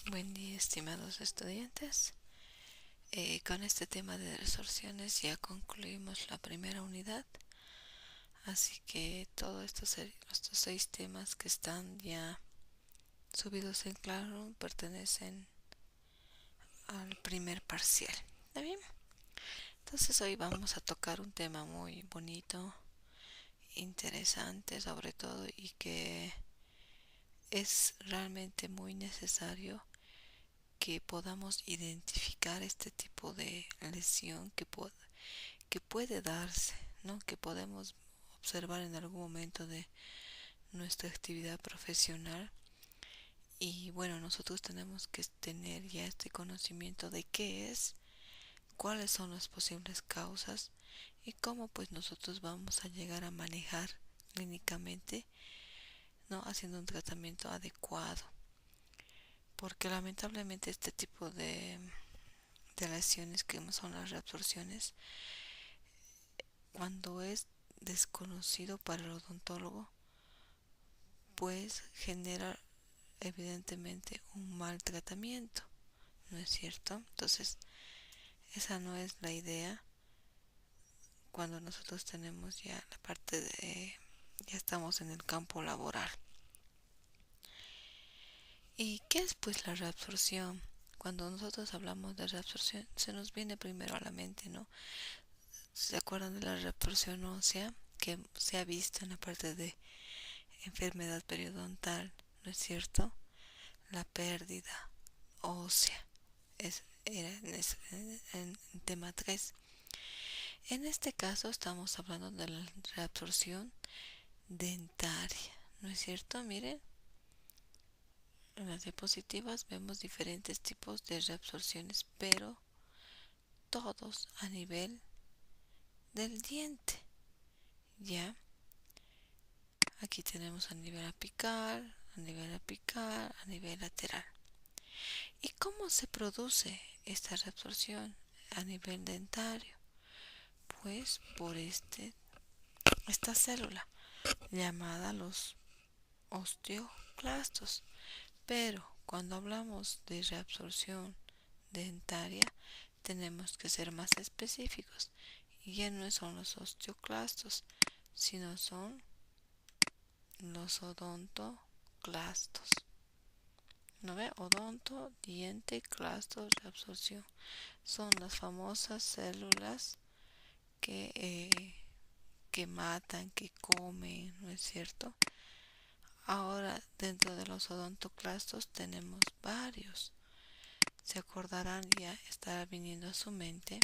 Buen día, estimados estudiantes. Con este tema de resorciones ya concluimos la primera unidad, así que todos estos 6 temas que están ya subidos en claro pertenecen al primer parcial. ¿Está bien? Entonces hoy vamos a tocar un tema muy bonito, interesante sobre todo y que es realmente muy necesario que podamos identificar este tipo de lesión que puede darse, ¿no? Que podemos observar en algún momento de nuestra actividad profesional. Y bueno, nosotros tenemos que tener ya este conocimiento de qué es, cuáles son las posibles causas y cómo pues nosotros vamos a llegar a manejar clínicamente, ¿no? Haciendo un tratamiento adecuado. Porque lamentablemente este tipo de lesiones que son las reabsorciones, cuando es desconocido para el odontólogo, pues genera evidentemente un mal tratamiento, ¿no es cierto? Entonces, esa no es la idea cuando nosotros tenemos ya la parte de, ya estamos en el campo laboral. ¿Y qué es pues la reabsorción? Cuando nosotros hablamos de reabsorción, se nos viene primero a la mente, ¿no? ¿Se acuerdan de la reabsorción ósea que se ha visto en la parte de enfermedad periodontal, ¿no es cierto? La pérdida ósea era en tema 3. En este caso estamos hablando de la reabsorción dentaria, ¿no es cierto? Miren, en las diapositivas vemos diferentes tipos de reabsorciones, pero todos a nivel del diente. Ya, aquí tenemos a nivel lateral. ¿Y cómo se produce esta reabsorción a nivel dentario? Pues por esta célula llamada los osteoclastos. Pero cuando hablamos de reabsorción dentaria, tenemos que ser más específicos. Y ya no son los osteoclastos, sino son los odontoclastos. ¿No ve? Odonto, diente, clastos, reabsorción. Son las famosas células que matan, que comen, ¿no es cierto? Ahora, dentro de los odontoclastos tenemos varios. Se acordarán, ya estará viniendo a su mente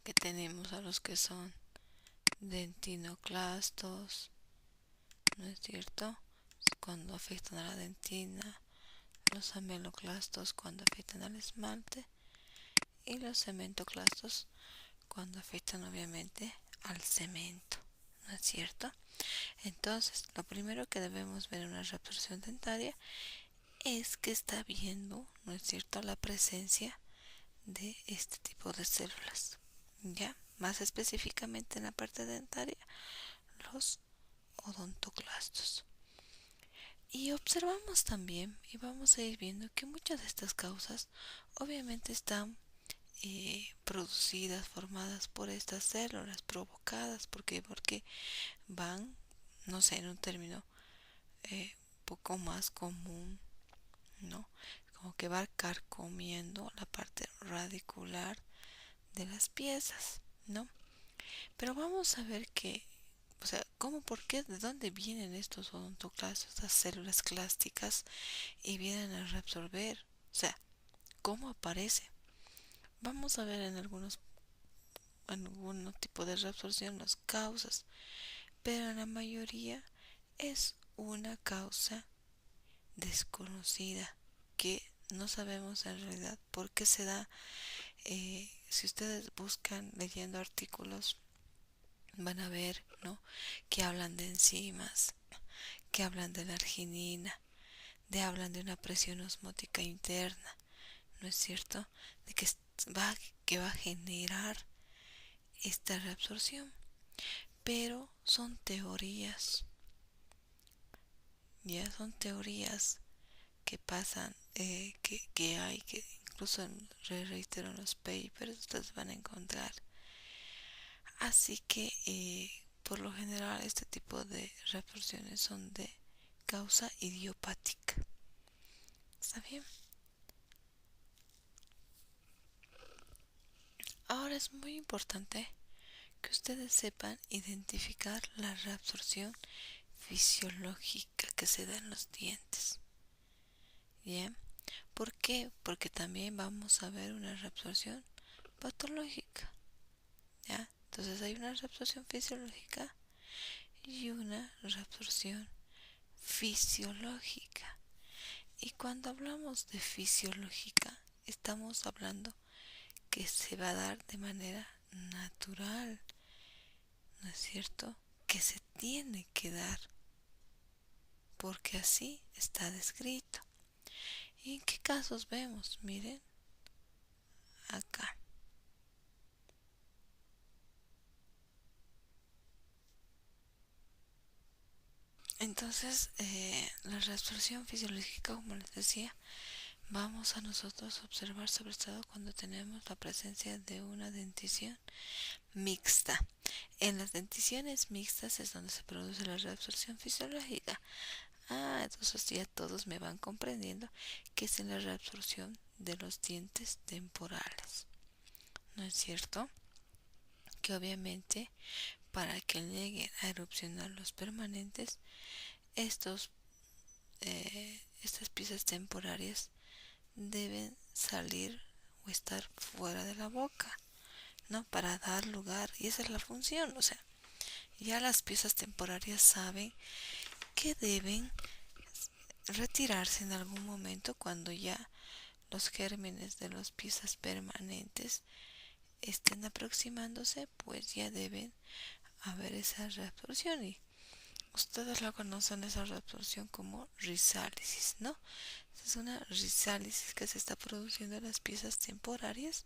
que tenemos a los que son dentinoclastos, ¿no es cierto? Cuando afectan a la dentina, los ameloclastos cuando afectan al esmalte y los cementoclastos cuando afectan obviamente al cemento, ¿no es cierto? Entonces, lo primero que debemos ver en una reabsorción dentaria es que está viendo, ¿no es cierto?, la presencia de este tipo de células. Ya, más específicamente en la parte dentaria, los odontoclastos. Y observamos también, y vamos a ir viendo que muchas de estas causas obviamente están producidas, formadas por estas células, provocadas, porque van, no sé, en un término poco más común, ¿no? Como que va carcomiendo la parte radicular de las piezas, ¿no? Pero vamos a ver que, o sea, ¿cómo, por qué, de dónde vienen estos odontoclastos, estas células clásticas y vienen a reabsorber? O sea, ¿cómo aparece? Vamos a ver en algún tipo de reabsorción las causas, pero en la mayoría es una causa desconocida que no sabemos en realidad por qué se da. Si ustedes buscan leyendo artículos, van a ver, ¿no?, que hablan de enzimas, que hablan de la arginina, hablan de una presión osmótica interna, ¿no es cierto? De que va a generar esta reabsorción. Pero son teorías, ya son teorías que pasan, que hay, que incluso reitero en los papers, ustedes van a encontrar. Así que por lo general este tipo de reabsorciones son de causa idiopática. ¿Está bien? Ahora es muy importante que ustedes sepan identificar la reabsorción fisiológica que se da en los dientes. Bien, ¿por qué? Porque también vamos a ver una reabsorción patológica. ¿Ya? Entonces hay una reabsorción fisiológica y una reabsorción fisiológica. Y cuando hablamos de fisiológica, estamos hablando que se va a dar de manera natural, ¿no es cierto? Que se tiene que dar, porque así está descrito. ¿Y en qué casos vemos? Miren, acá. Entonces, la reabsorción fisiológica, como les decía, vamos a nosotros observar sobre todo cuando tenemos la presencia de una dentición mixta. En las denticiones mixtas es donde se produce la reabsorción fisiológica. Entonces ya todos me van comprendiendo que es en la reabsorción de los dientes temporales. ¿No es cierto? Que obviamente para que lleguen a erupcionar los permanentes, estas piezas temporarias deben salir o estar fuera de la boca, ¿no? Para dar lugar, y esa es la función, o sea, ya las piezas temporarias saben que deben retirarse en algún momento cuando ya los gérmenes de las piezas permanentes estén aproximándose, pues ya deben haber esa reabsorción y ustedes la conocen esa reabsorción como rizálisis, ¿no? Es una rizálisis que se está produciendo en las piezas temporarias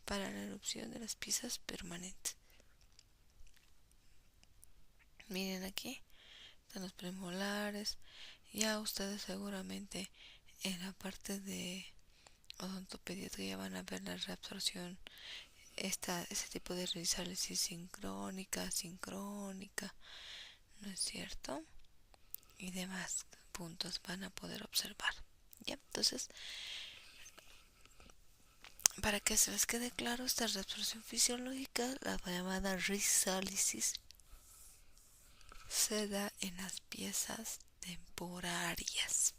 para la erupción de las piezas permanentes. Miren aquí, están los premolares. Ya ustedes seguramente en la parte de odontopediatría van a ver la reabsorción, ese tipo de rizálisis sincrónica, ¿no es cierto? Y demás puntos van a poder observar. ¿Ya? Entonces, para que se les quede claro, esta reabsorción fisiológica, la llamada rizálisis, se da en las piezas temporarias.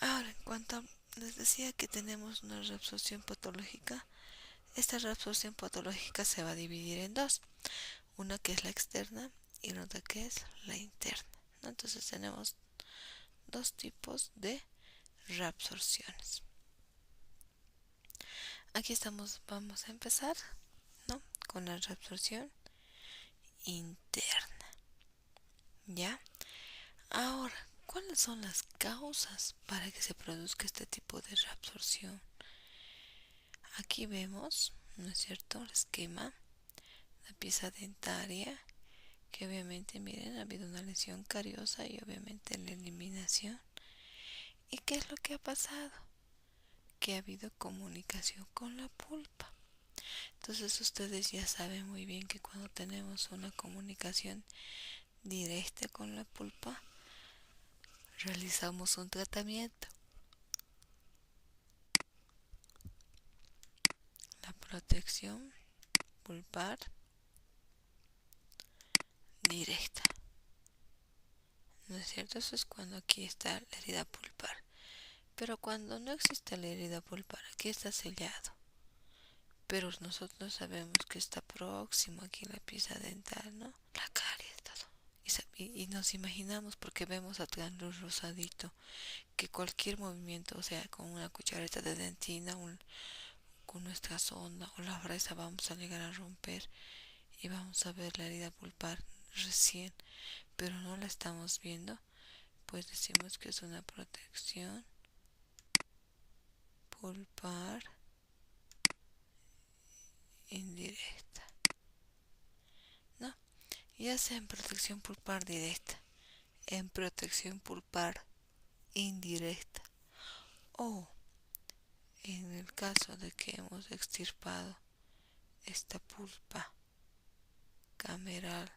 Ahora, en cuanto les decía que tenemos una reabsorción patológica, esta reabsorción patológica se va a dividir en dos, una que es la externa y la otra que es la interna, ¿no? Entonces tenemos dos tipos de reabsorciones. Aquí vamos a empezar, ¿no? Con la reabsorción interna. ¿Ya? Ahora, ¿cuáles son las causas para que se produzca este tipo de reabsorción? Aquí vemos, ¿no es cierto?, el esquema, la pieza dentaria, que obviamente, miren, ha habido una lesión cariosa y obviamente la eliminación. ¿Y qué es lo que ha pasado? Que ha habido comunicación con la pulpa. Entonces ustedes ya saben muy bien que cuando tenemos una comunicación directa con la pulpa, realizamos un tratamiento. La protección pulpar directa. ¿No es cierto? Eso es cuando aquí está la herida pulpar. Pero cuando no existe la herida pulpar, aquí está sellado. Pero nosotros sabemos que está próximo aquí la pieza dental, ¿no? La caries, todo. Y nos imaginamos porque vemos atrás luz rosadito que cualquier movimiento, o sea, con una cuchareta de dentina, con nuestra sonda o la fresa vamos a llegar a romper y vamos a ver la herida pulpar recién, pero no la estamos viendo, pues decimos que es una protección pulpar indirecta, ¿no? Ya sea en protección pulpar directa, en protección pulpar indirecta, o en el caso de que hemos extirpado esta pulpa cameral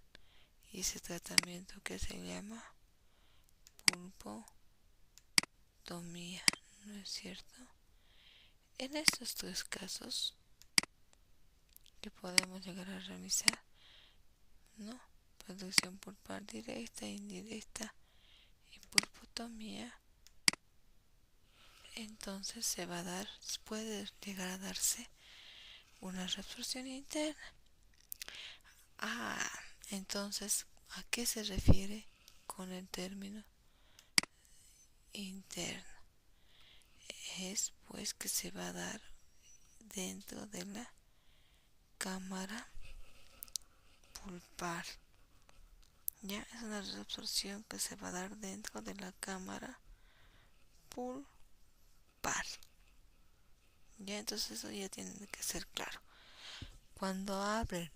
y ese tratamiento que se llama pulpotomía, ¿no es cierto? En estos tres casos que podemos llegar a realizar, ¿no? Producción pulpar directa, indirecta y pulpotomía, entonces se va a dar, puede llegar a darse una reabsorción interna. Entonces, ¿a qué se refiere con el término interno? Es pues que se va a dar dentro de la cámara pulpar. Ya es una reabsorción que se va a dar dentro de la cámara pulpar. Ya, entonces eso ya tiene que ser claro. Cuando hablen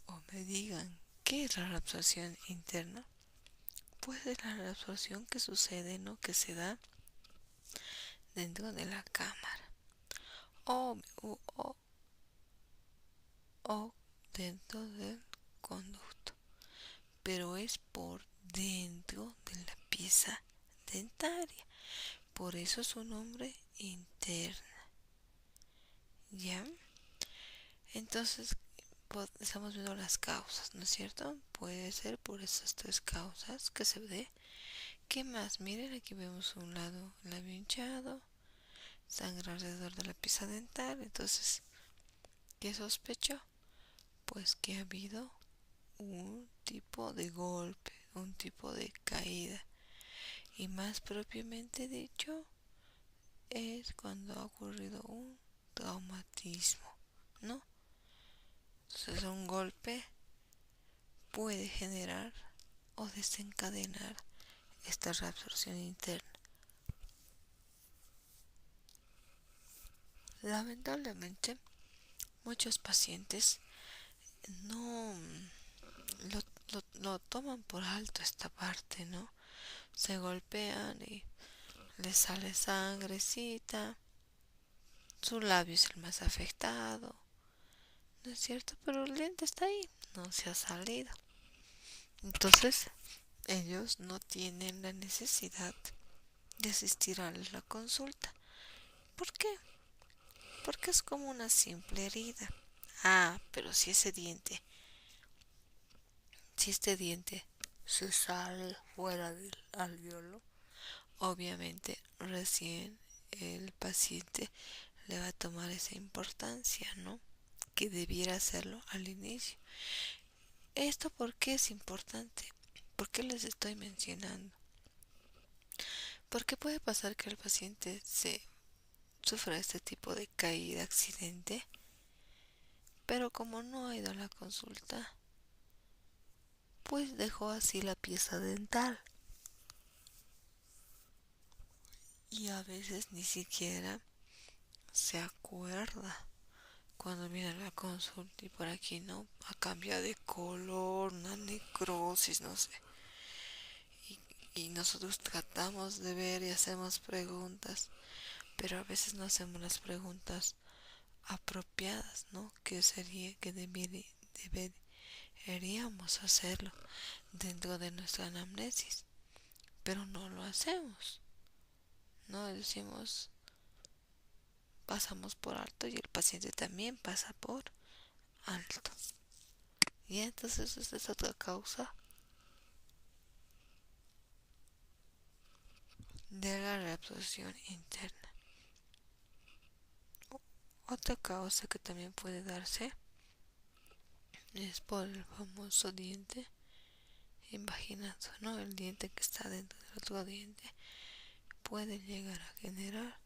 o me digan qué es la reabsorción interna, pues es la reabsorción que sucede, ¿no? Que se da dentro de la cámara o, o, o dentro del conducto, pero es por dentro de la pieza dentaria, por eso su nombre interna. ¿Ya? Entonces estamos viendo las causas, ¿no es cierto? Puede ser por esas tres causas que se dé. ¿Qué más? Miren, aquí vemos un lado labio hinchado, sangre alrededor de la pieza dental. Entonces, ¿qué sospecho? Pues que ha habido un tipo de golpe, un tipo de caída. Y más propiamente dicho, es cuando ha ocurrido un traumatismo, ¿no? Entonces, un golpe puede generar o desencadenar esta reabsorción interna. Lamentablemente, muchos pacientes no lo toman por alto esta parte, ¿no? Se golpean y les sale sangrecita, su labio es el más afectado, ¿no es cierto? Pero el diente está ahí, no se ha salido. Entonces, ellos no tienen la necesidad de asistir a la consulta. ¿Por qué? Porque es como una simple herida. Pero si este diente se sale fuera del alveolo, obviamente recién el paciente le va a tomar esa importancia, ¿no? Que debiera hacerlo al inicio. ¿Esto por qué es importante? ¿Por qué les estoy mencionando? Porque puede pasar que el paciente sufra este tipo de caída, accidente, pero como no ha ido a la consulta, pues dejó así la pieza dental. Y a veces ni siquiera se acuerda cuando viene a la consulta y por aquí no ha cambiado de color, una necrosis, no sé. Y nosotros tratamos de ver y hacemos preguntas, pero a veces no hacemos las preguntas apropiadas, ¿no? Que deberíamos hacerlo dentro de nuestra anamnesis, pero no lo hacemos. No decimos, pasamos por alto y el paciente también pasa por alto. Y entonces esta es otra causa de la reabsorción interna. Otra causa que también puede darse es por el famoso diente invaginado, ¿no? El diente que está dentro del otro diente puede llegar a generar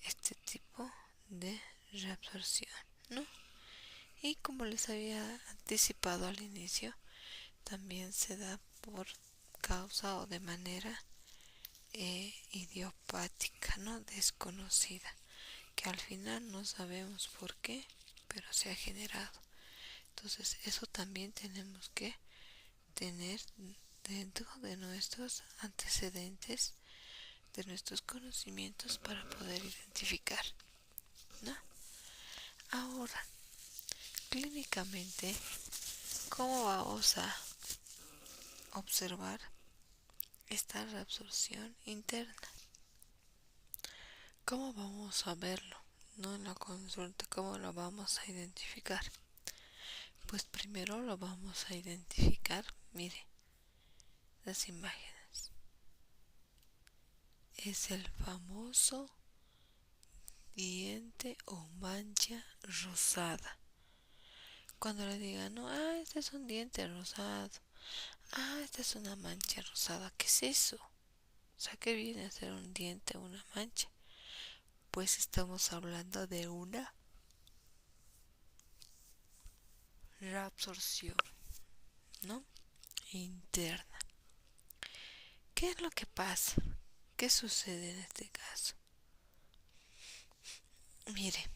este tipo de reabsorción, ¿no? Y como les había anticipado al inicio, también se da por causa o de manera idiopática, ¿no? Desconocida, que al final no sabemos por qué, pero se ha generado. Entonces eso también tenemos que tener dentro de nuestros antecedentes, de nuestros conocimientos para poder identificar, ¿no? Ahora, clínicamente, ¿cómo vamos a observar esta reabsorción interna? ¿Cómo vamos a verlo? No en la consulta, ¿cómo lo vamos a identificar? Pues primero lo vamos a identificar, mire, las imágenes. Es el famoso diente o mancha rosada. Cuando le digan, no, este es un diente rosado, esta es una mancha rosada, ¿qué es eso? O sea, ¿qué viene a ser un diente o una mancha? Pues estamos hablando de una reabsorción, ¿no? Interna. ¿Qué es lo que pasa? ¿Qué sucede en este caso? Mire,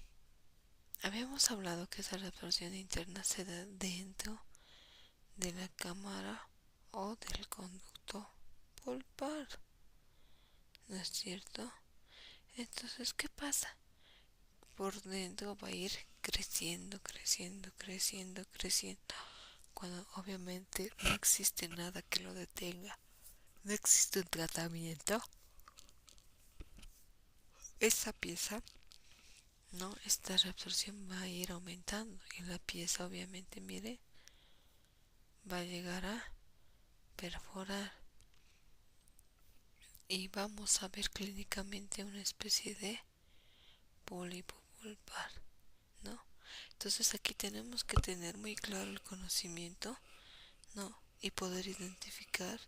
habíamos hablado que esa reabsorción interna se da dentro de la cámara o del conducto pulpar, ¿no es cierto? Entonces, ¿qué pasa? Por dentro va a ir creciendo, creciendo, creciendo, creciendo, cuando obviamente no existe nada que lo detenga, no existe un tratamiento. Esa pieza, no, esta reabsorción va a ir aumentando y la pieza obviamente, mire, va a llegar a perforar y vamos a ver clínicamente una especie de pólipo pulpar, ¿no? Entonces aquí tenemos que tener muy claro el conocimiento, ¿no? Y poder identificar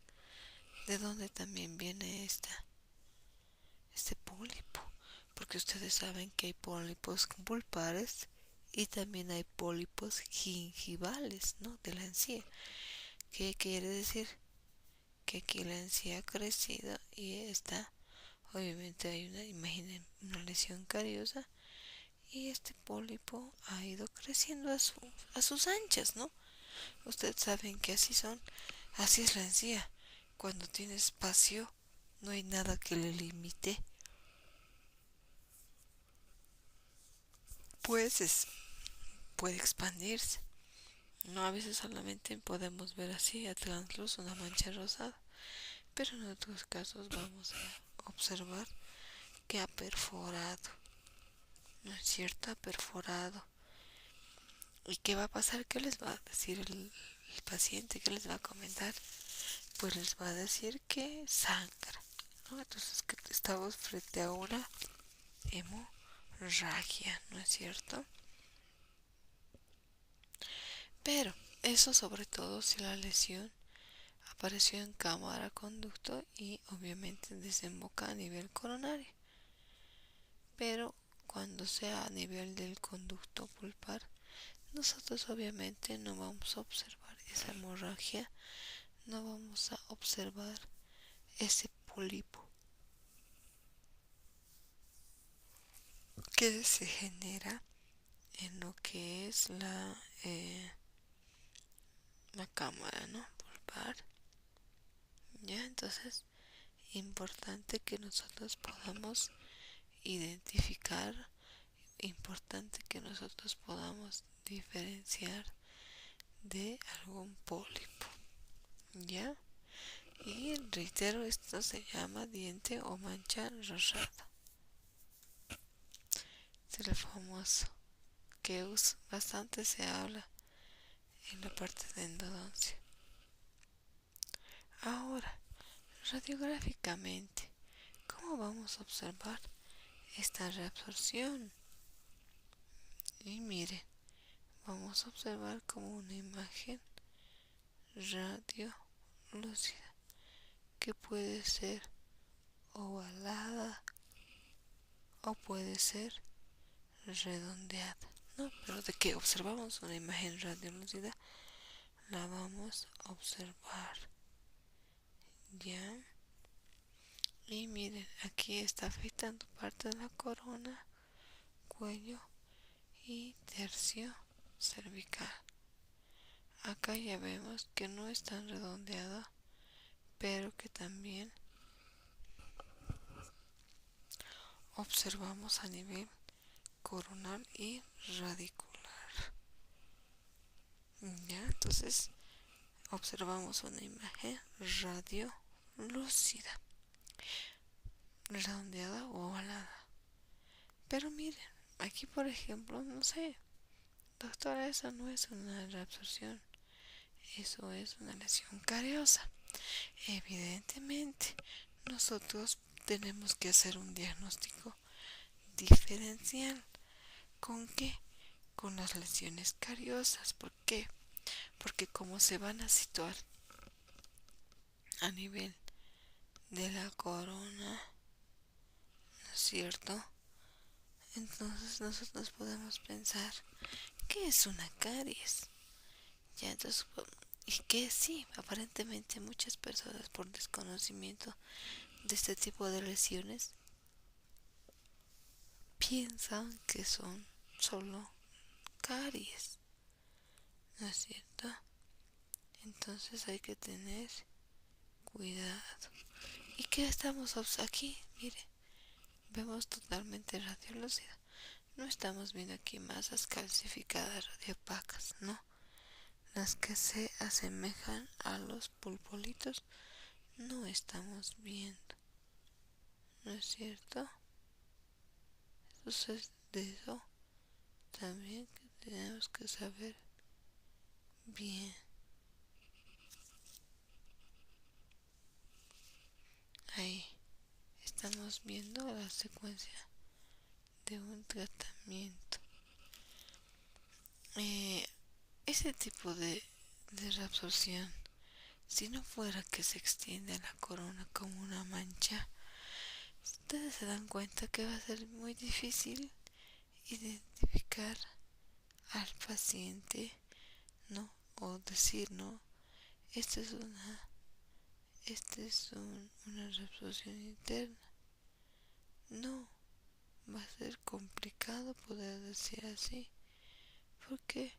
de dónde también viene este pólipo, porque ustedes saben que hay pólipos pulpares y también hay pólipos gingivales, ¿no? De la encía. ¿Qué quiere decir? Que aquí la encía ha crecido y está, obviamente hay una, imaginen, una lesión cariosa y este pólipo ha ido creciendo a sus anchas, ¿no? Ustedes saben que así son, así es la encía. Cuando tiene espacio, no hay nada que le limite. Pues puede expandirse. No, a veces solamente podemos ver así a transluz una mancha rosada, pero en otros casos vamos a observar que ha perforado, ¿no es cierto? Ha perforado. ¿Y qué va a pasar? ¿Qué les va a decir el paciente? ¿Qué les va a comentar? Pues les va a decir que sangra, ¿no? Entonces que estamos frente a una hemorragia, ¿no es cierto? Pero eso sobre todo si la lesión apareció en cámara conducto y obviamente desemboca a nivel coronario. Pero cuando sea a nivel del conducto pulpar, nosotros obviamente no vamos a observar esa hemorragia, no vamos a observar ese pólipo que se genera en lo que es la cámara, ¿no? Pulpar. Ya, entonces, importante que nosotros podamos identificar, importante que nosotros podamos diferenciar de algún pólipo, ¿ya? Y reitero, esto se llama diente o mancha rosada. Es el famoso que bastante se habla en la parte de endodoncia. Ahora, radiográficamente, ¿cómo vamos a observar esta reabsorción? Y miren, vamos a observar como una imagen radiolúcida que puede ser ovalada o puede ser redondeada, ¿no? Pero de que observamos una imagen radiolúcida, la vamos a observar, ¿ya? Y miren, aquí está afectando parte de la corona, cuello y tercio cervical. acá ya vemos que no es tan redondeado, pero que también observamos a nivel coronal y radicular. Ya, entonces observamos una imagen radiolúcida, redondeada o ovalada. Pero miren, aquí por ejemplo, no sé, doctora, eso no es una reabsorción, eso es una lesión cariosa. Evidentemente, nosotros tenemos que hacer un diagnóstico diferencial. ¿Con qué? Con las lesiones cariosas. ¿Por qué? Porque como se van a situar a nivel de la corona, ¿no es cierto? Entonces nosotros podemos pensar, ¿qué es una caries? Ya, entonces, y que sí, aparentemente muchas personas por desconocimiento de este tipo de lesiones piensan que son solo caries, ¿no es cierto? Entonces hay que tener cuidado. ¿Y qué estamos aquí? Mire, vemos totalmente radiolúcida. No estamos viendo aquí masas calcificadas radiopacas, ¿no? Las que se asemejan a los pulpolitos no estamos viendo, ¿no es cierto? Entonces de eso también tenemos que saber bien. Ahí estamos viendo la secuencia de un tratamiento. Eh, ese tipo de reabsorción, si no fuera que se extiende a la corona como una mancha, ustedes se dan cuenta que va a ser muy difícil identificar al paciente, ¿no? O decir, ¿no? Esta es una reabsorción interna. No, va a ser complicado poder decir así. ¿Por qué?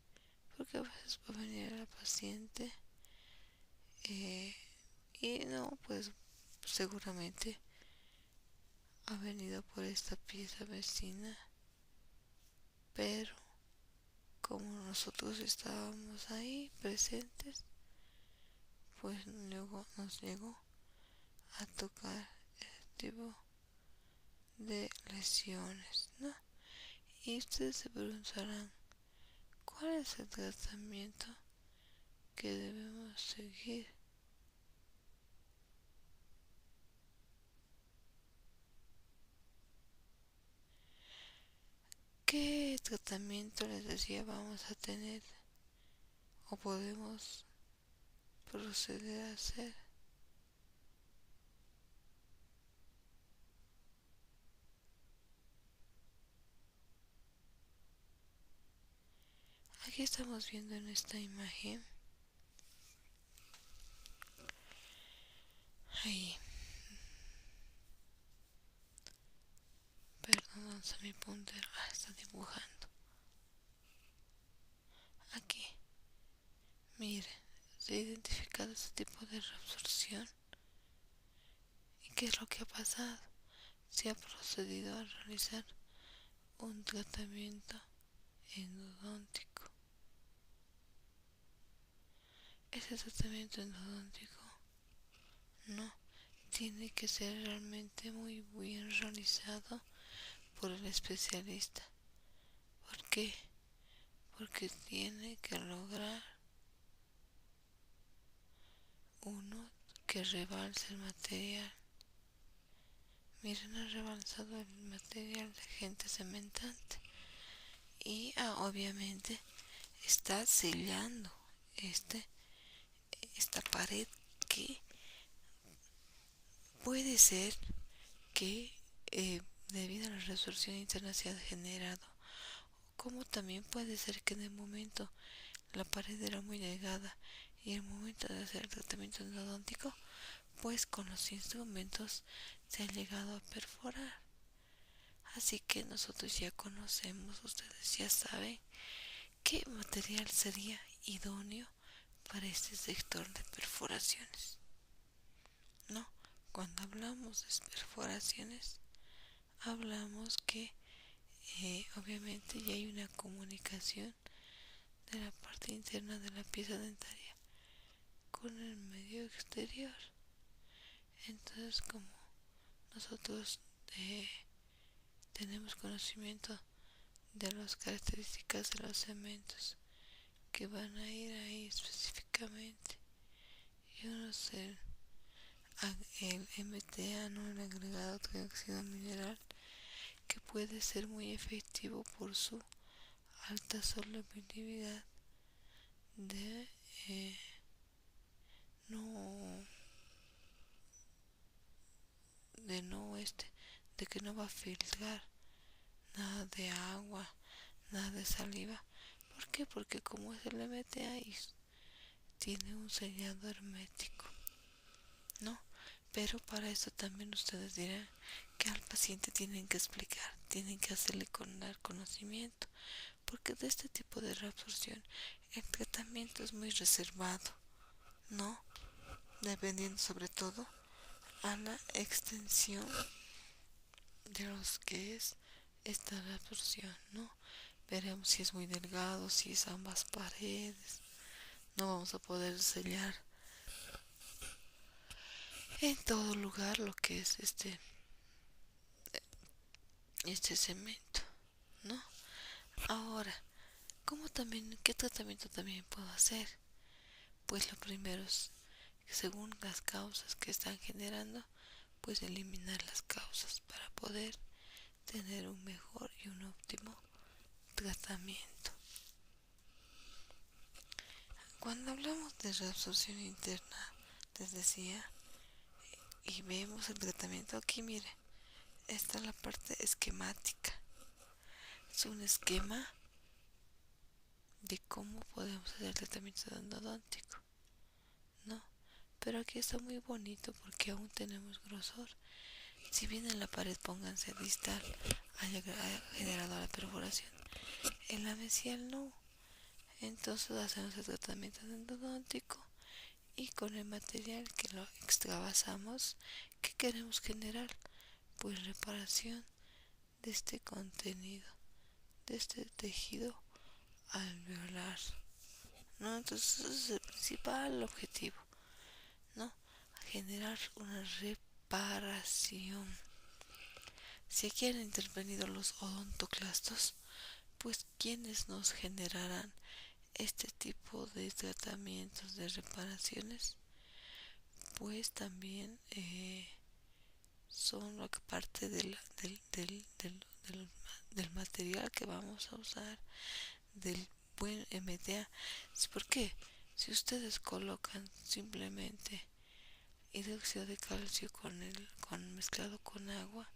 Porque a veces va a venir la paciente eh, y no, pues seguramente ha venido por esta pieza vecina, pero como nosotros estábamos ahí presentes, pues luego nos llegó a tocar el tipo de lesiones, ¿no? Y ustedes se preguntarán, ¿cuál es el tratamiento que debemos seguir? ¿Qué tratamiento les decía vamos a tener o podemos proceder a hacer? Aquí estamos viendo en esta imagen, ahí, perdón, ¿dónde está mi punter? Está dibujando. Aquí, miren, se ha identificado este tipo de reabsorción. ¿Y qué es lo que ha pasado? Se ha procedido a realizar un tratamiento endodóntico. Ese tratamiento endodóntico no tiene que ser realmente muy bien realizado por el especialista. ¿Por qué? Porque tiene que lograr uno que rebalse el material. Miren, ha rebalsado el material de agente cementante y obviamente está sellando este esta pared que puede ser que debido a la resorción interna se ha generado, como también puede ser que en el momento la pared era muy delgada y en el momento de hacer el tratamiento endodóntico, pues con los instrumentos se ha llegado a perforar. Así que nosotros ya conocemos, ustedes ya saben qué material sería idóneo para este sector de perforaciones, ¿no? Cuando hablamos de perforaciones, hablamos que obviamente ya hay una comunicación de la parte interna de la pieza dentaria con el medio exterior. Entonces, como nosotros tenemos conocimiento de las características de los cementos que van a ir ahí específicamente, y uno es el MTA, no el agregado trióxido mineral, que puede ser muy efectivo por su alta solubilidad de no de no de que no va a filtrar nada de agua, nada de saliva. ¿Por qué? Porque como se le mete ahí, tiene un sellado hermético, ¿no? Pero para eso también ustedes dirán que al paciente tienen que explicar, tienen que hacerle dar conocimiento, porque de este tipo de reabsorción el tratamiento es muy reservado, ¿no? Dependiendo sobre todo a la extensión de los que es esta reabsorción, ¿no? Veremos si es muy delgado, si es ambas paredes. No vamos a poder sellar en todo lugar lo que es este cemento, ¿no? Ahora, ¿qué tratamiento también puedo hacer? Pues lo primero es, según las causas que están generando, pues eliminar las causas para poder tener un mejor y un óptimo tratamiento. Cuando hablamos de reabsorción interna, les decía, y vemos el tratamiento aquí, mire, esta es la parte esquemática. Es un esquema de cómo podemos hacer el tratamiento endodóntico, ¿no? Pero aquí está muy bonito porque aún tenemos grosor. Si bien en la pared, pónganse distal, haya generado la perforación, en la mesial no. Entonces hacemos el tratamiento endodóntico y con el material que lo extravasamos, ¿qué queremos generar? Pues reparación de este contenido, de este tejido alveolar, ¿no? Entonces ese es el principal objetivo, ¿no? Generar una reparación. Si aquí han intervenido los odontoclastos, pues quienes nos generarán este tipo de tratamientos de reparaciones, pues también son la parte del material que vamos a usar, del buen MTA. ¿Por qué? Si ustedes colocan simplemente hidróxido de calcio con mezclado con agua,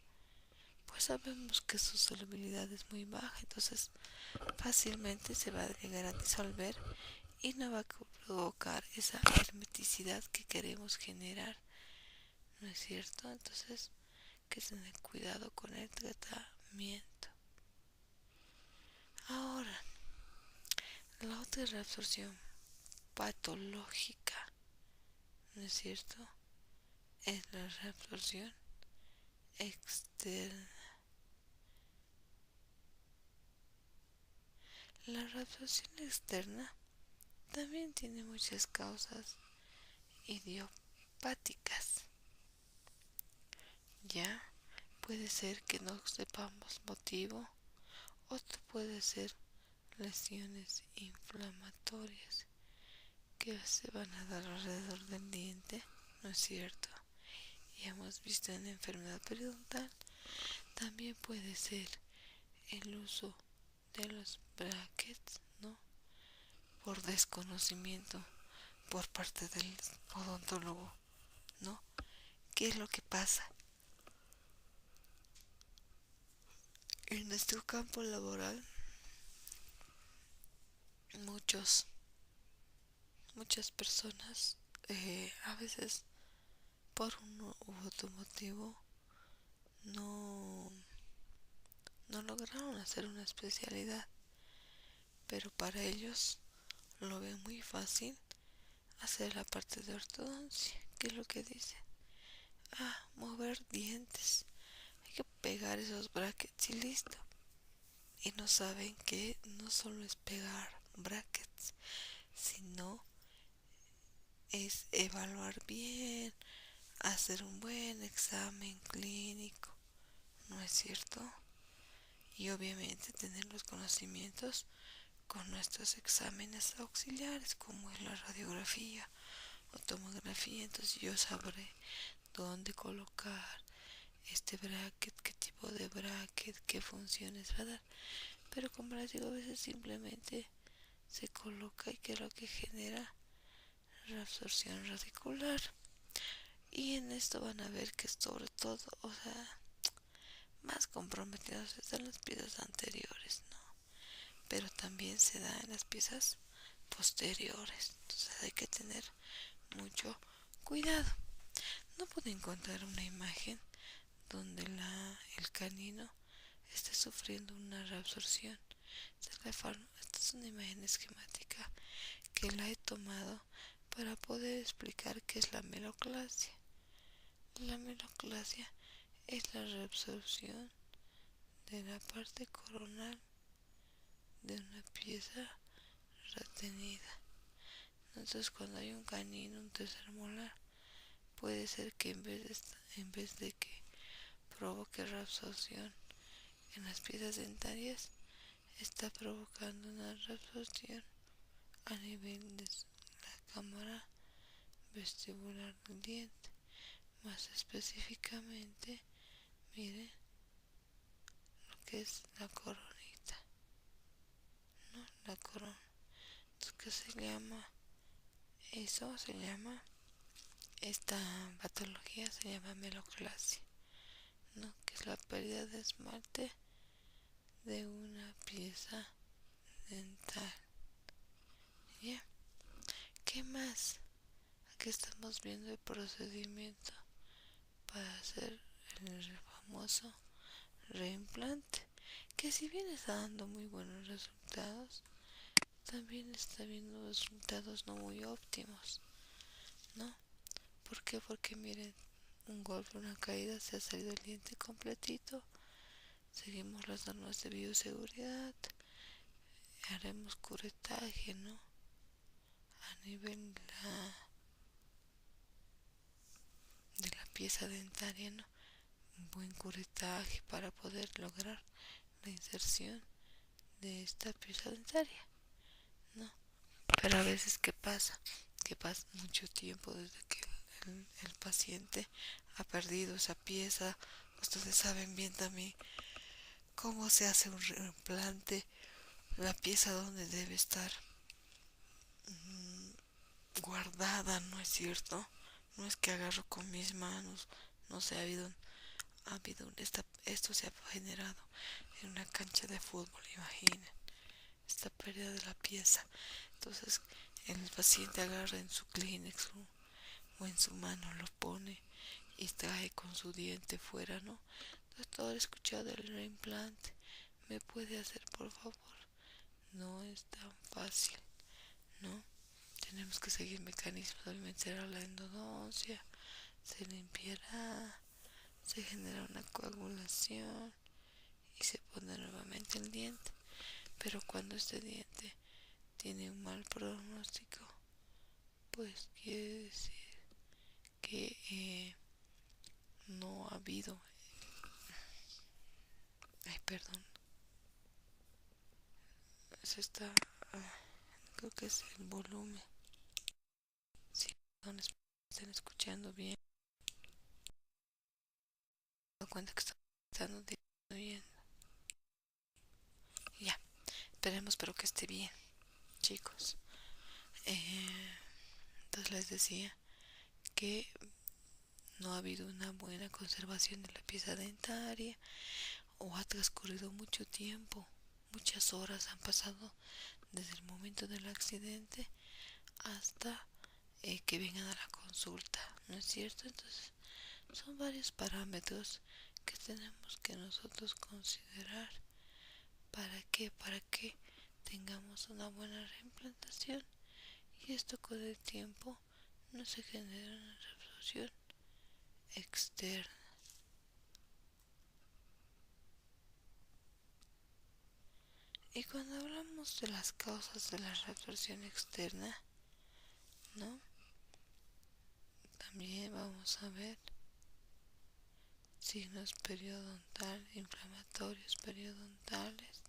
pues sabemos que su solubilidad es muy baja, entonces fácilmente se va a llegar a disolver y no va a provocar esa hermeticidad que queremos generar, ¿no es cierto? Entonces, que tener cuidado con el tratamiento. Ahora, la otra reabsorción patológica, ¿no es cierto? Es la reabsorción externa. La reabsorción externa también tiene muchas causas idiopáticas. Ya puede ser que no sepamos motivo, otro puede ser lesiones inflamatorias que se van a dar alrededor del diente, ¿no es cierto? Y hemos visto en la enfermedad periodontal, también puede ser el uso de los brackets, ¿no? Por desconocimiento por parte del odontólogo, ¿no? ¿Qué es lo que pasa? En nuestro campo laboral, muchas personas, a veces por uno u otro motivo, no, no lograron hacer una especialidad, pero para ellos lo ven muy fácil hacer la parte de ortodoncia. ¿Qué es lo que dice? Mover dientes. Hay que pegar esos brackets y listo. Y no saben que no solo es pegar brackets, sino es evaluar bien, hacer un buen examen clínico, ¿no es cierto? Y obviamente tener los conocimientos con nuestros exámenes auxiliares, como es la radiografía o tomografía. Entonces yo sabré dónde colocar este bracket, qué tipo de bracket, qué funciones va a dar. Pero como les digo, a veces simplemente se coloca y que es lo que genera reabsorción radicular. Y en esto van a ver que sobre todo, o sea, más comprometidos están las piezas anteriores, ¿no? Pero también se da en las piezas posteriores. Entonces hay que tener mucho cuidado. No pude encontrar una imagen donde el canino esté sufriendo una reabsorción. Esta es una imagen esquemática que la he tomado para poder explicar qué es la meloclasia. La meloclasia es la reabsorción de la parte coronal de una pieza retenida. Entonces cuando hay un canino, un tercer molar, puede ser que en vez de que provoque reabsorción en las piezas dentarias, está provocando una reabsorción a nivel de la cámara vestibular del diente. Más específicamente, miren lo que es la coronita, ¿no? La corona. Entonces, ¿qué se llama? Eso se llama, esta patología se llama meloclasia, ¿no? Que es la pérdida de esmalte de una pieza dental. Bien, ¿qué más? Aquí estamos viendo el procedimiento para hacer el famoso reimplante, que si bien está dando muy buenos resultados, también está viendo resultados no muy óptimos, ¿no? ¿Por qué? Porque miren, un golpe, una caída, se ha salido el diente completito. Seguimos las normas de bioseguridad, haremos curetaje, ¿no? A nivel de la pieza dentaria, ¿no? Un buen curetaje para poder lograr la inserción de esta pieza dentaria, ¿no? Pero a veces, ¿qué pasa? Que pasa mucho tiempo desde que el paciente ha perdido esa pieza. Ustedes saben bien también cómo se hace un reimplante, la pieza donde debe estar guardada, ¿no es cierto? No es que agarro con mis manos, no sé, esto se ha generado en una cancha de fútbol, imaginen, esta pérdida de la pieza. Entonces el paciente agarra en su Kleenex o en su mano, lo pone y trae con su diente fuera, ¿no? Entonces todo he escuchado del reimplante. ¿Me puede hacer, por favor? No es tan fácil, ¿no? Tenemos que seguir mecanismos. Obviamente será la endodoncia, se limpiará, se genera una coagulación y se pone nuevamente el diente. Pero cuando este diente tiene un mal pronóstico, pues quiere decir que no ha habido, ay, perdón, se está, creo que es el volumen. Si no están escuchando bien, me doy cuenta que están disminuyendo. Ya, esperemos, pero que esté bien, chicos. Entonces les decía que no ha habido una buena conservación de la pieza dentaria o ha transcurrido mucho tiempo, muchas horas han pasado desde el momento del accidente hasta que vengan a la consulta, ¿no es cierto? Entonces son varios parámetros que tenemos que nosotros considerar para que tengamos una buena reimplantación y esto con el tiempo no se genera una reabsorción externa. Y cuando hablamos de las causas de la reabsorción externa, ¿no? También vamos a ver signos periodontales, inflamatorios periodontales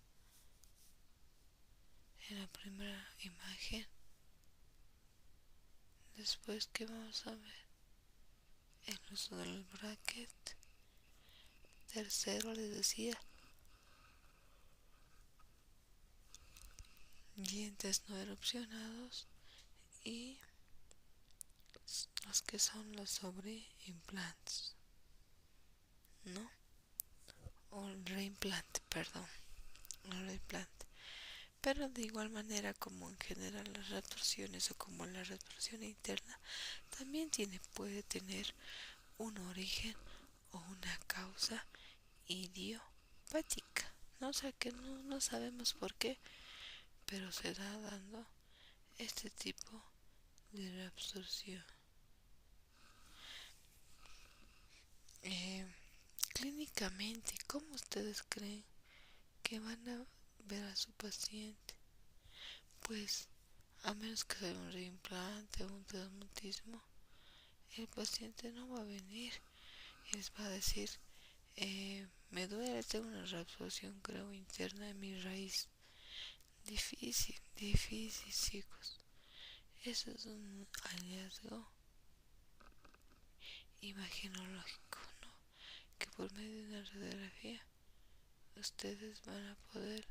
en la primera imagen. Después, ¿qué vamos a ver? El uso del bracket. Tercero, les decía, dientes no erupcionados y los que son los sobreimplantes, ¿no? O el reimplante, perdón, el reimplante. Pero de igual manera como en general las retorsiones o como la retorsión interna también puede tener un origen o una causa idiopática, ¿no? O sea que no sabemos por qué, pero se da dando este tipo de reabsorción. Eh, Clínicamente, ¿cómo ustedes creen que van a ver a su paciente? Pues a menos que sea un reimplante o un traumatismo, el paciente no va a venir y les va a decir, me duele, tengo una reabsorción creo interna en mi raíz. Difícil chicos. Eso es un hallazgo imaginológico, ¿no? Que por medio de una radiografía ustedes van a poder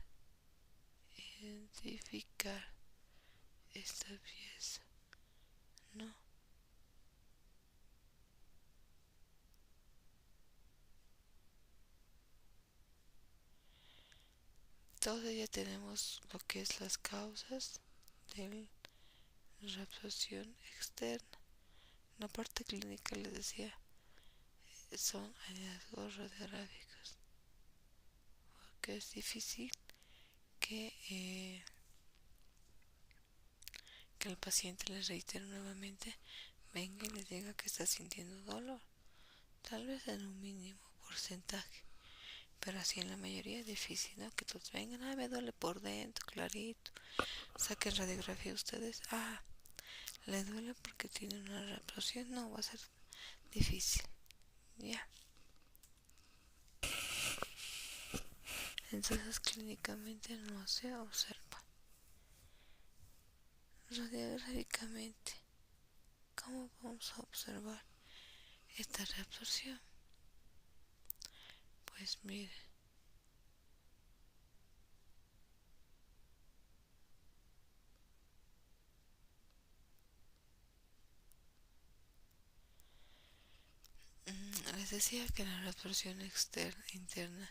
identificar esta pieza, ¿no? Todos ya tenemos lo que es las causas de la reabsorción externa. La parte clínica les decía son hallazgos radiográficos, porque es difícil que, eh, que el paciente, les reitero nuevamente, venga y les diga que está sintiendo dolor, tal vez en un mínimo porcentaje, pero así en la mayoría es difícil, ¿no? Que todos vengan, me duele por dentro, clarito, saquen radiografía ustedes, le duele porque tiene una reabsorción, no, va a ser difícil, ya. Entonces clínicamente no se observa. Radiográficamente, ¿cómo vamos a observar esta reabsorción? Pues mire, les decía que la reabsorción interna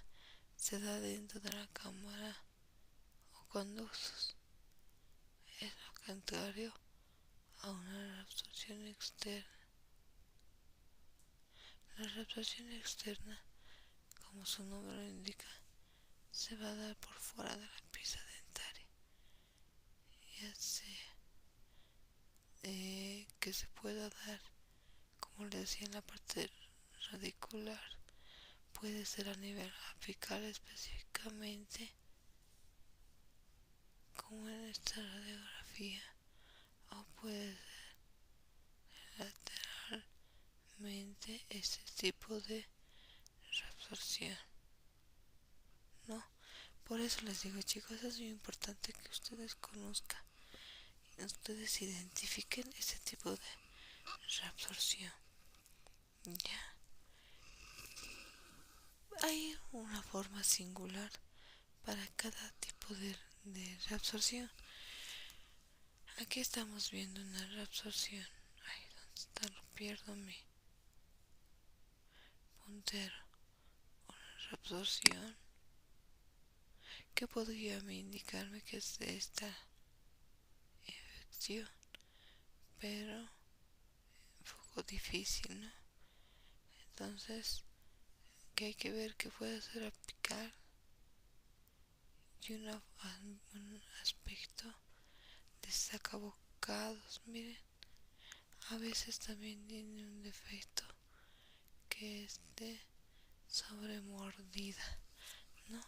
se da dentro de la cámara o conductos. Es lo contrario a una reabsorción externa. La reabsorción externa, como su nombre lo indica, se va a dar por fuera de la pieza dentaria, ya sea que se pueda dar, como le decía, en la parte radicular, puede ser a nivel apical específicamente, como en esta radiografía, o puede ser lateralmente este tipo de reabsorción, ¿no? Por eso les digo, chicos, es muy importante que ustedes conozcan, ustedes identifiquen este tipo de reabsorción. Ya, hay una forma singular para cada tipo de reabsorción. Aquí estamos viendo una reabsorción. Ay, ¿dónde está? Lo pierdo mi puntero. Una reabsorción que podría indicarme que es de esta infección, pero un poco difícil, ¿no? Entonces, que hay que ver que puede ser apical y un aspecto de bocados, miren, a veces también tiene un defecto que es de sobremordida, ¿no?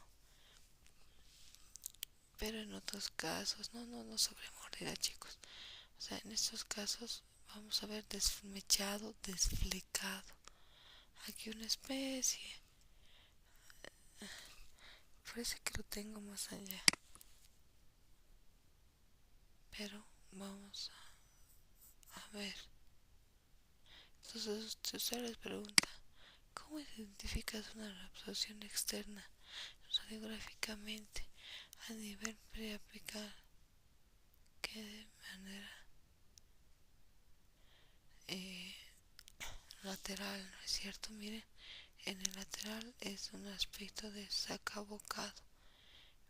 Pero en otros casos, no sobremordida, chicos. O sea, en estos casos vamos a ver desmechado, desflecado. Aquí una especie. Parece que lo tengo más allá. Pero vamos a ver. Entonces usted les pregunta, ¿cómo identificas una reabsorción externa radiográficamente a nivel preapical? Que de manera eh, lateral, ¿no es cierto? Miren, en el lateral es un aspecto de sacabocado,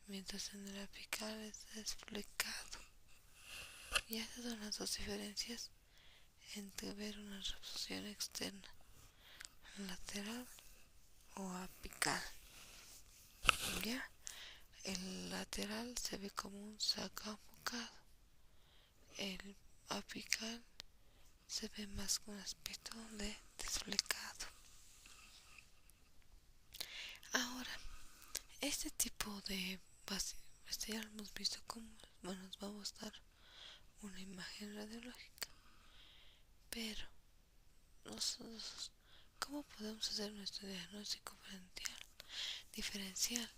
mientras en el apical es desflecado. Y esas son las dos diferencias entre ver una reabsorción externa, lateral o apical. ¿Ya? El lateral se ve como un sacabocado. El apical se ve más con aspecto de desflecado. Ahora, este tipo de ya lo hemos visto como, bueno, nos va a mostrar una imagen radiológica, pero nosotros, ¿cómo podemos hacer nuestro diagnóstico diferencial?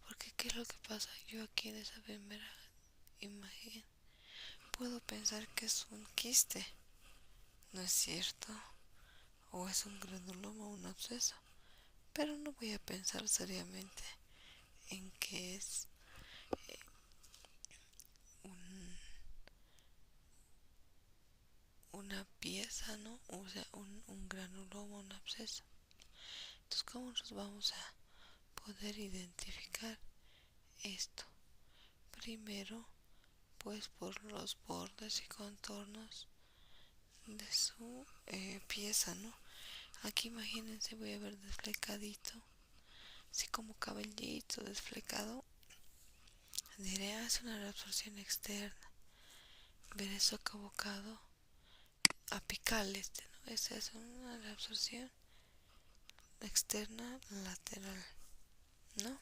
Porque ¿qué es lo que pasa? Yo aquí en esa primera imagen puedo pensar que es un quiste, ¿no es cierto? O es un granuloma o un absceso, pero no voy a pensar seriamente en que es un, una pieza, ¿no? O sea, un granuloma, un absceso. Entonces, ¿cómo nos vamos a poder identificar esto? Primero, pues por los bordes y contornos de su pieza, ¿no? Aquí imagínense, voy a ver desflecadito, así como cabellito desflecado. Diré, es una reabsorción externa. Veré eso acabocado apical ¿no? Esa es una reabsorción externa lateral, ¿no?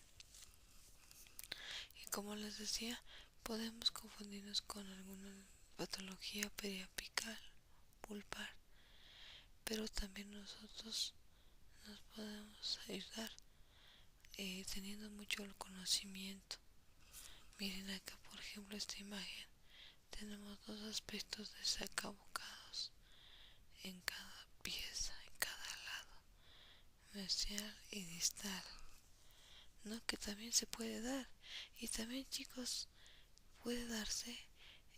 Y como les decía, podemos confundirnos con alguna patología periapical, pulpar, pero también nosotros nos podemos ayudar teniendo mucho el conocimiento. Miren acá, por ejemplo, esta imagen. Tenemos dos aspectos de sacabocados en cada pieza, en cada lado, mesial y distal, ¿no? Que también se puede dar. Y también, chicos, puede darse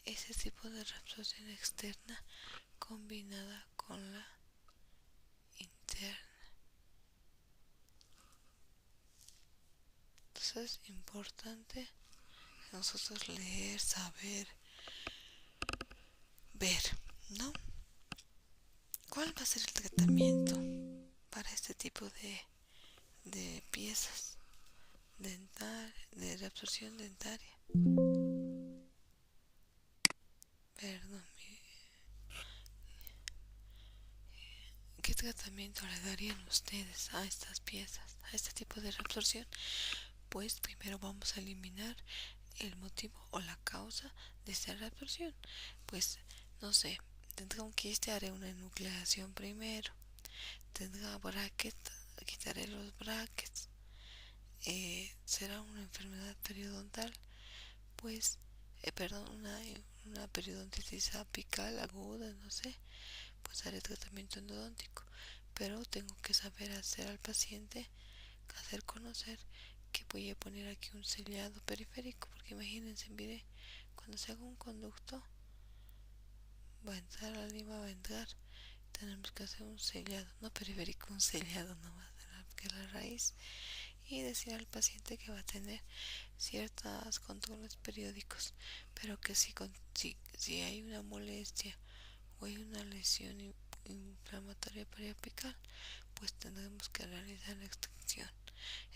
ese tipo de reabsorción externa combinada con la interna. Entonces es importante nosotros leer, saber, ver, ¿no? ¿Cuál va a ser el tratamiento para este tipo de piezas de reabsorción dentaria? Perdón, ¿qué tratamiento le darían ustedes a estas piezas, a este tipo de reabsorción? Pues primero vamos a eliminar el motivo o la causa de esta reabsorción. Pues no sé, tendrá un quiste, haré una enucleación primero. Tendrá bracket, quitaré los brackets. Será una enfermedad periodontal, pues, perdón, una periodontitis apical aguda, no sé, pues haré tratamiento endodóntico. Pero tengo que saber hacer al paciente, hacer conocer que voy a poner aquí un sellado periférico, porque imagínense, mire, cuando se haga un conducto, va a entrar la lima, va a entrar, tenemos que hacer un sellado, no periférico, un sellado nomás de la raíz, y decir al paciente que va a tener ciertos controles periódicos, pero que si hay una molestia o hay una lesión inflamatoria periapical, pues tendremos que realizar la extracción.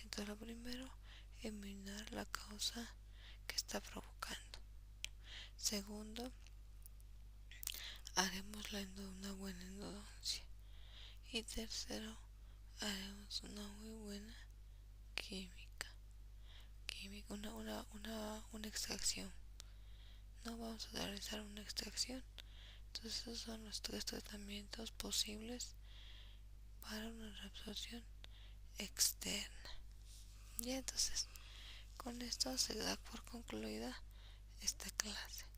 Entonces, lo primero, eliminar la causa que está provocando. Segundo, haremos una buena endodoncia. Y tercero, haremos una muy buena química. Una extracción. No vamos a realizar una extracción. Entonces esos son los tres tratamientos posibles para una reabsorción externa. Y entonces con esto se da por concluida esta clase.